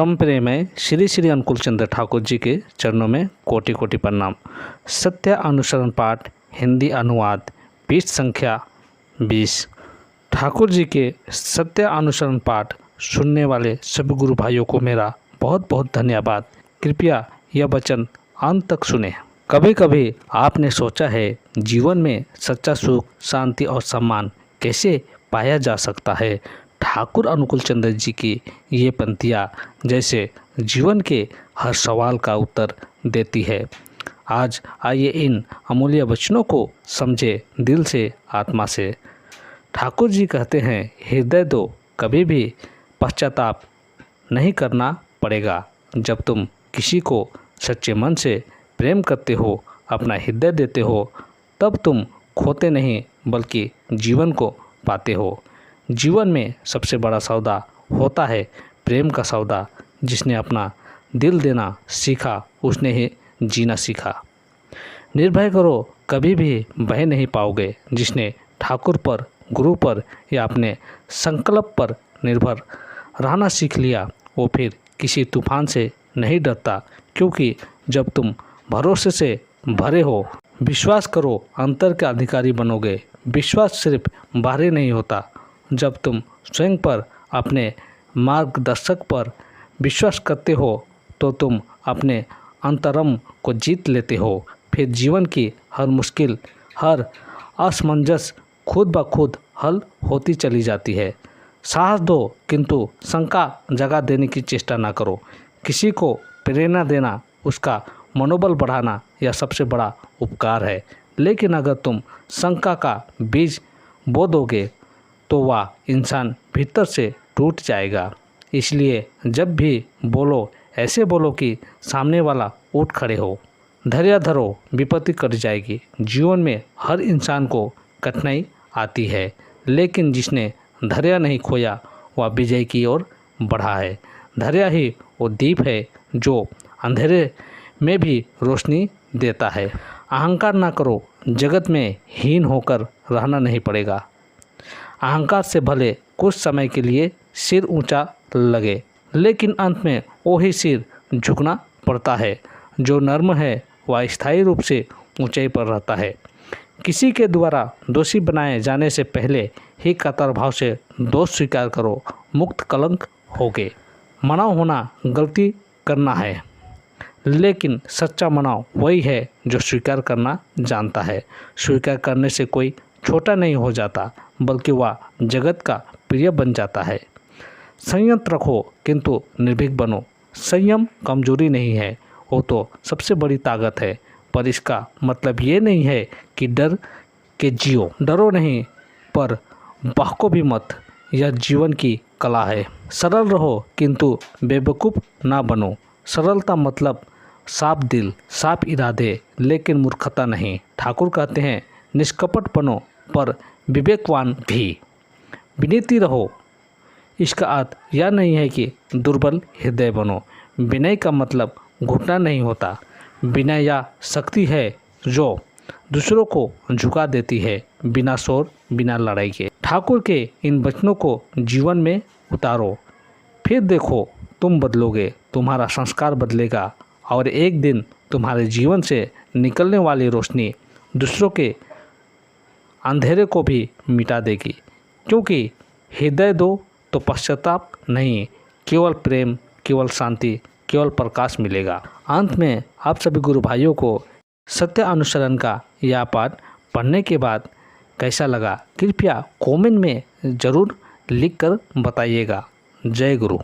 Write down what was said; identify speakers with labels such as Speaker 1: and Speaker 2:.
Speaker 1: परम प्रेमय श्री श्री अनुकूल चंद्र ठाकुर जी के चरणों में कोटि कोटि प्रणाम। सत्य अनुसरण पाठ हिंदी अनुवाद पृष्ठ संख्या 20। ठाकुर जी के सत्य अनुसरण पाठ सुनने वाले सभी गुरु भाइयों को मेरा बहुत बहुत धन्यवाद। कृपया यह वचन अंत तक सुने। कभी कभी आपने सोचा है जीवन में सच्चा सुख, शांति और सम्मान कैसे पाया जा सकता है। ठाकुर अनुकूल चंद्र जी की ये पंक्तियाँ जैसे जीवन के हर सवाल का उत्तर देती है। आज आइए इन अमूल्य वचनों को समझे दिल से, आत्मा से। ठाकुर जी कहते हैं, हृदय दो, कभी भी पश्चाताप नहीं करना पड़ेगा। जब तुम किसी को सच्चे मन से प्रेम करते हो, अपना हृदय देते हो, तब तुम खोते नहीं बल्कि जीवन को पाते हो। जीवन में सबसे बड़ा सौदा होता है प्रेम का सौदा। जिसने अपना दिल देना सीखा उसने ही जीना सीखा। निर्भय करो, कभी भी बह नहीं पाओगे। जिसने ठाकुर पर, गुरु पर या अपने संकल्प पर निर्भर रहना सीख लिया वो फिर किसी तूफान से नहीं डरता, क्योंकि जब तुम भरोसे से भरे हो, विश्वास करो, अंतर के अधिकारी बनोगे। विश्वास सिर्फ बाहरी नहीं होता। जब तुम स्वयं पर, अपने मार्गदर्शक पर विश्वास करते हो तो तुम अपने अंतरम को जीत लेते हो। फिर जीवन की हर मुश्किल, हर असमंजस खुद ब खुद हल होती चली जाती है। साहस दो, किंतु शंका जगा देने की चेष्टा ना करो। किसी को प्रेरणा देना, उसका मनोबल बढ़ाना यह सबसे बड़ा उपकार है। लेकिन अगर तुम शंका का बीज बो दोगे तो वह इंसान भीतर से टूट जाएगा। इसलिए जब भी बोलो ऐसे बोलो कि सामने वाला उठ खड़े हो। धैर्य धरो, विपत्ति कट जाएगी। जीवन में हर इंसान को कठिनाई आती है, लेकिन जिसने धैर्य नहीं खोया वह विजय की ओर बढ़ा है। धैर्य ही वो दीप है जो अंधेरे में भी रोशनी देता है। अहंकार ना करो, जगत में हीन होकर रहना नहीं पड़ेगा। अहंकार से भले कुछ समय के लिए सिर ऊंचा लगे, लेकिन अंत में वही सिर झुकना पड़ता है। जो नर्म है वह स्थायी रूप से ऊंचाई पर रहता है। किसी के द्वारा दोषी बनाए जाने से पहले ही कतर भाव से दोष स्वीकार करो, मुक्त कलंक होगे। मनाव होना गलती करना है, लेकिन सच्चा मनाव वही है जो स्वीकार करना जानता है। स्वीकार करने से कोई छोटा नहीं हो जाता, बल्कि वह जगत का प्रिय बन जाता है। संयम रखो, किंतु निर्भीक बनो। संयम कमजोरी नहीं है, वो तो सबसे बड़ी ताकत है। पर इसका मतलब ये नहीं है कि डर के जियो। डरो नहीं, पर बहको भी मत। यह जीवन की कला है। सरल रहो, किंतु बेवकूफ़ ना बनो। सरलता मतलब साफ दिल, साफ इरादे, लेकिन मूर्खता नहीं। ठाकुर कहते हैं, निष्कपट बनो पर विवेकवान भी। विनीति रहो, इसका अर्थ यह नहीं है कि दुर्बल हृदय बनो। विनय का मतलब घुटना नहीं होता। विनय या शक्ति है जो दूसरों को झुका देती है, बिना शोर, बिना लड़ाई के। ठाकुर के इन वचनों को जीवन में उतारो, फिर देखो तुम बदलोगे, तुम्हारा संस्कार बदलेगा और एक दिन तुम्हारे जीवन से निकलने वाली रोशनी दूसरों के अंधेरे को भी मिटा देगी। क्योंकि हृदय दो तो पश्चाताप नहीं, केवल प्रेम, केवल शांति, केवल प्रकाश मिलेगा। अंत में आप सभी गुरु भाइयों को सत्य अनुसरण का यह पाठ पढ़ने के बाद कैसा लगा, कृपया कमेंट में ज़रूर लिख कर बताइएगा। जय गुरु।